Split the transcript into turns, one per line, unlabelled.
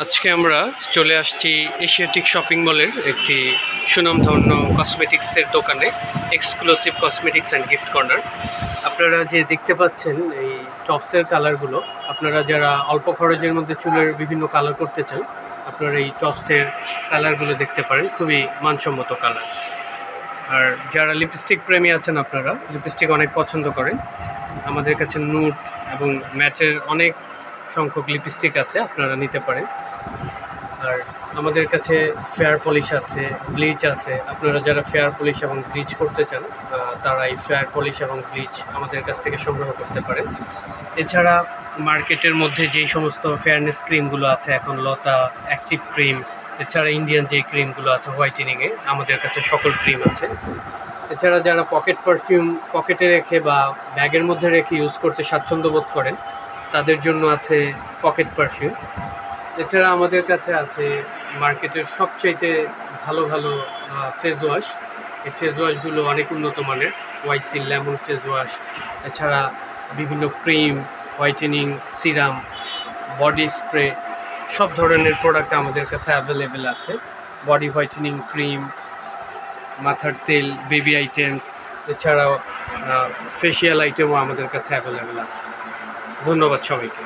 আজকে আমরা চলে আসছি এশিয়াটিক শপিং মলের একটি সুনামধন্য কসমেটিক্সের দোকানে, exclusive cosmetics and gift corner. আপনারা যে দেখতে পাচ্ছেন এই টপসের কালারগুলো, আপনারা যারা অল্প খরচের মধ্যে চুলের বিভিন্ন কালার করতে চান, আপনারা এই টপসের কালারগুলো দেখতে পারেন, খুবই মানসম্মত কালার। আর যারা লিপস্টিক প্রেমী আছেন, আপনারা লিপস্টিক অনেক পছন্দ করেন, আমাদের কাছে নুড এবং ম্যাটের অনেক সংখ্যক লিপস্টিক আছে, আপনারা নিতে পারেন। আর আমাদের কাছে ফেয়ার পলিশ আছে, ব্লিচ আছে। আপনারা যারা ফেয়ার পলিশ এবং ব্লিচ করতে চান, তারা এই ফেয়ার পলিশ এবং ব্লিচ আমাদের কাছ থেকে সংগ্রহ করতে পারেন। এছাড়া মার্কেটের মধ্যে যেই সমস্ত ফেয়ারনেস ক্রিমগুলো আছে এখন, লতা, অ্যাক্টিভ ক্রিম, এছাড়া ইন্ডিয়ান যে ক্রিমগুলো আছে হোয়াইটেনিংয়ে, আমাদের কাছে সকল ক্রিম আছে। এছাড়া যারা পকেট পারফিউম পকেটে রেখে বা ব্যাগের মধ্যে রেখে ইউজ করতে স্বাচ্ছন্দ্য বোধ করেন, তাদের জন্য আছে পকেট পারফিউম। এছাড়া আমাদের কাছে আছে মার্কেটের সবচাইতে ভালো ভালো ফেস ওয়াশ। এই ফেস ওয়াশগুলো অনেক উন্নত মানের, ওয়াইসি লেমন ফেস ওয়াশ। এছাড়া বিভিন্ন cream, whitening serum, body spray, সব ধরনের প্রোডাক্ট আমাদের কাছে অ্যাভেলেবেল আছে। বডি হোয়াইটেনিং ক্রিম, মাথার তেল, বেবি আইটেমস, এছাড়াও ফেশিয়াল আইটেমও আমাদের কাছে অ্যাভেলেবেল আছে। ধন্যবাদ সবাইকে।